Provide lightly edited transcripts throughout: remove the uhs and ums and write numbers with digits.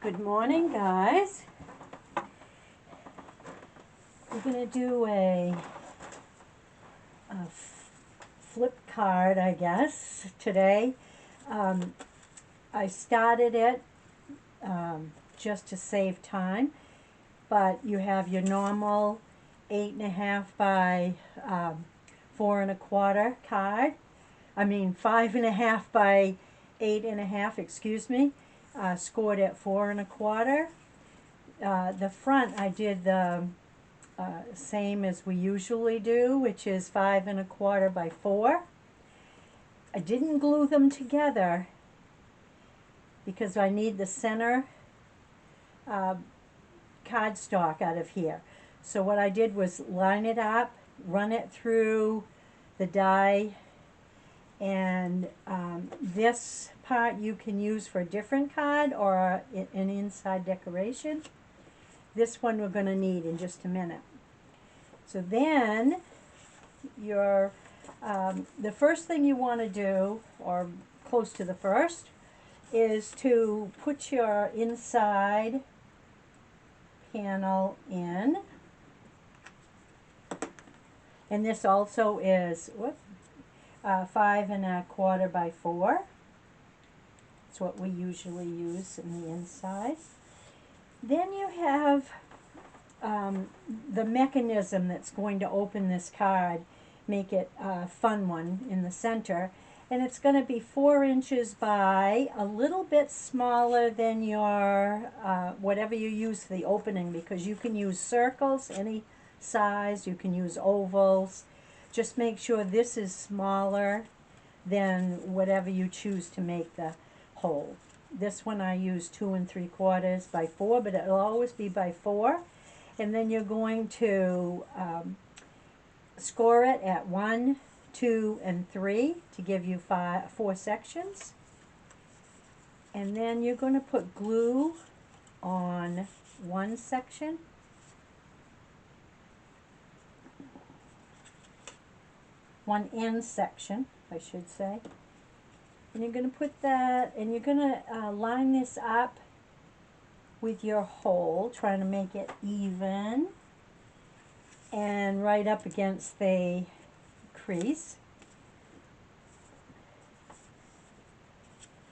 Good morning, guys. We're going to do a flip card, I guess, today. I started it just to save time, but you have your normal 8.5 by 4.25 card. 5.5 by 8.5, excuse me. Scored at 4.25. The front I did the same as we usually do, which is 5.25 by 4. I didn't glue them together because I need the center cardstock out of here. So what I did was line it up, run it through the die, and this part you can use for a different card or an inside decoration. This one we're going to need in just a minute. So then the first thing you want to do, or close to the first, is to put your inside panel in. And this also is 5.25 by 4. That's what we usually use in the inside. Then you have the mechanism that's going to open this card, make it a fun one in the center. And it's going to be 4 inches by a little bit smaller than your, whatever you use for the opening, because you can use circles, any size, you can use ovals. Just make sure this is smaller than whatever you choose to make the hole. This one I use 2 3/4 by 4, but it'll always be by 4. And then you're going to score it at 1, 2, and 3 to give you 4 sections. And then you're going to put glue on one section. One end section, I should say. And you're going to put that, and you're going to line this up with your hole, trying to make it even and right up against the crease,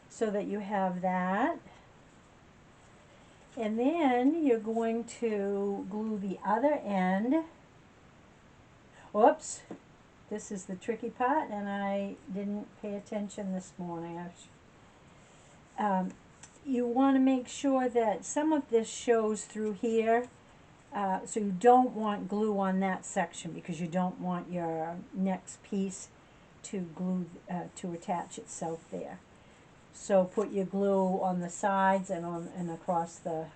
so that you have that. And then you're going to glue the other end. Whoops. This is the tricky part, and I didn't pay attention this morning. You want to make sure that some of this shows through here, so you don't want glue on that section because you don't want your next piece to glue to attach itself there. So put your glue on the sides and across the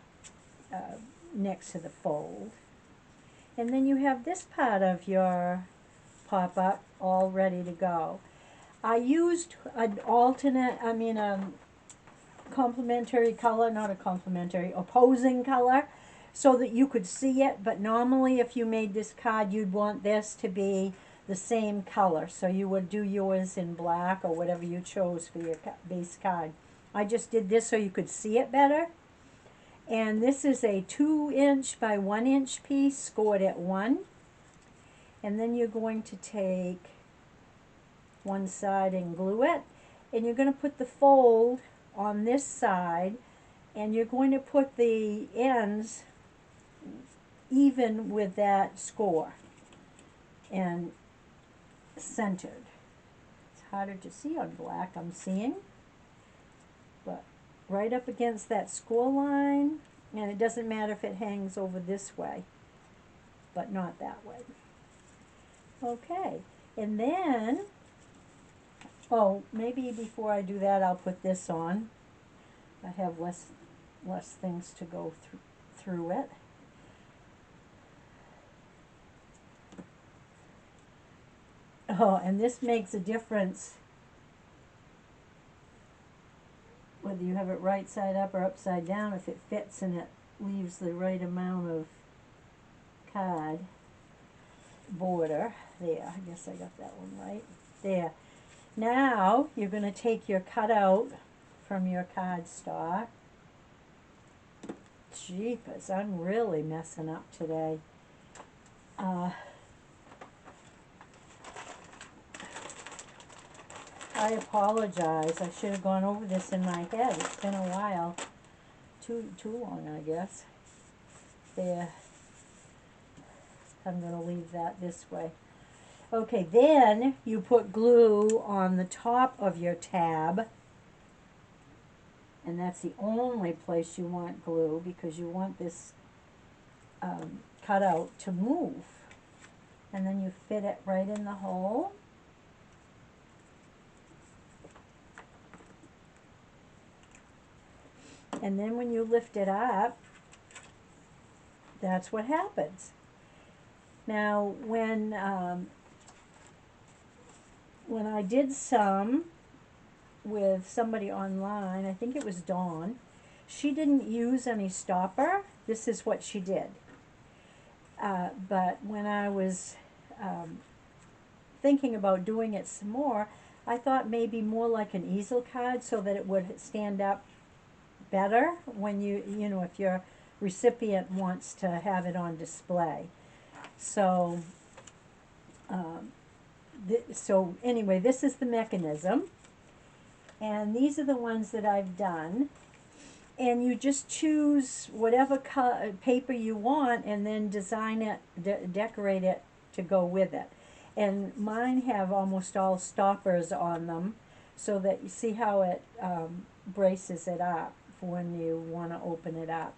next to the fold, and then you have this part of your pop-up all ready to go. I used an complementary color, not a complementary, opposing color, so that you could see it, but normally if you made this card you'd want this to be the same color, so you would do yours in black or whatever you chose for your base card. I just did this so you could see it better. And this is a 2 inch by 1 inch piece scored at 1. And then you're going to take one side and glue it, and you're going to put the fold on this side, and you're going to put the ends even with that score and centered. It's harder to see on black, I'm seeing, but right up against that score line, and it doesn't matter if it hangs over this way, but not that way. Okay, and then, maybe before I do that, I'll put this on. I have less things to go through it. Oh, and this makes a difference whether you have it right side up or upside down, if it fits and it leaves the right amount of card border. There, I guess I got that one right. There. Now you're going to take your cutout from your cardstock Jeepers, I'm really messing up today. I apologize. I should have gone over this in my head. It's been a while. Too long, I guess. There. I'm going to leave that this way. Okay, then you put glue on the top of your tab. And that's the only place you want glue, because you want this cutout to move. And then you fit it right in the hole. And then when you lift it up, that's what happens. Now, when I did some with somebody online, I think it was Dawn, she didn't use any stopper. This is what she did. But when I was thinking about doing it some more, I thought maybe more like an easel card, so that it would stand up better when you know, if your recipient wants to have it on display. So so anyway, this is the mechanism, and these are the ones that I've done. And you just choose whatever paper you want, and then design it, decorate it to go with it. And mine have almost all stoppers on them, so that you see how it braces it up for when you want to open it up.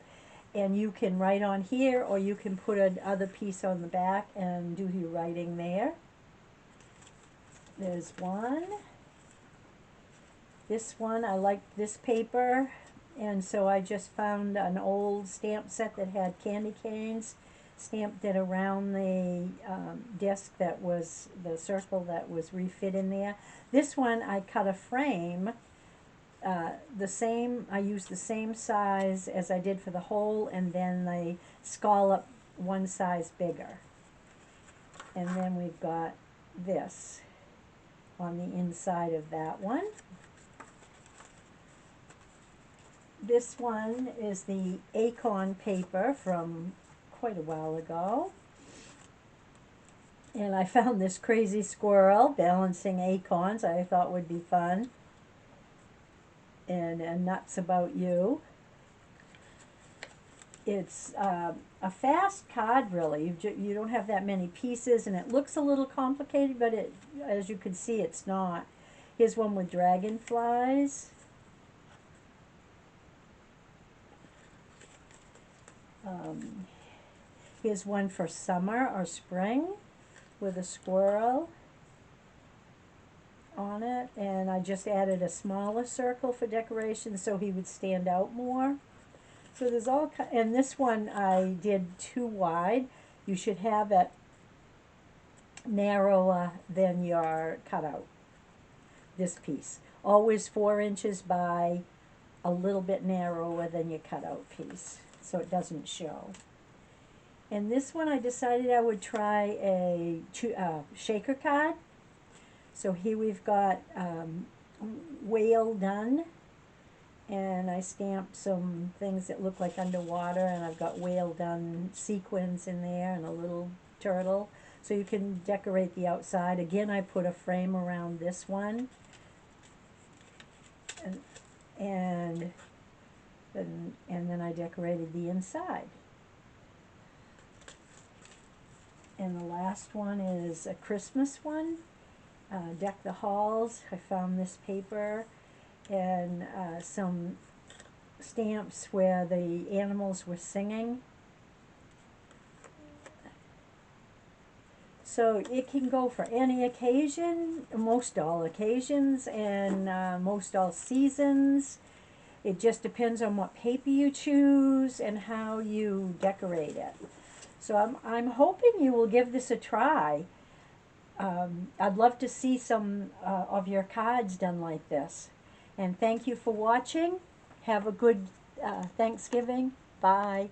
And you can write on here, or you can put another piece on the back and do your writing there. There's one. This one, I like this paper, and so I just found an old stamp set that had candy canes, stamped it around the desk that was the circle that was refit in there. This one I cut a frame, I used the same size as I did for the hole, and then the scallop one size bigger. And then we've got this on the inside of that one. This one is the acorn paper from quite a while ago. And I found this crazy squirrel balancing acorns I thought would be fun. And Nuts About You. It's a fast card, really. You don't have that many pieces, and it looks a little complicated, but as you can see, it's not. Here's one with dragonflies. Here's one for summer or spring with a squirrel on it, and I just added a smaller circle for decoration so he would stand out more. So there's all, and this one I did too wide. You should have it narrower than your cutout. This piece, always 4 inches by a little bit narrower than your cutout piece, so it doesn't show. And this one I decided I would try a shaker card. So here we've got whale done, and I stamped some things that look like underwater, and I've got whale done sequins in there and a little turtle. So you can decorate the outside. Again, I put a frame around this one, and then I decorated the inside. And the last one is a Christmas one. Deck the Halls. I found this paper and some stamps where the animals were singing. So it can go for any occasion, most all occasions, and most all seasons. It just depends on what paper you choose and how you decorate it. So I'm hoping you will give this a try. I'd love to see some of your cards done like this. And thank you for watching. Have a good Thanksgiving. Bye.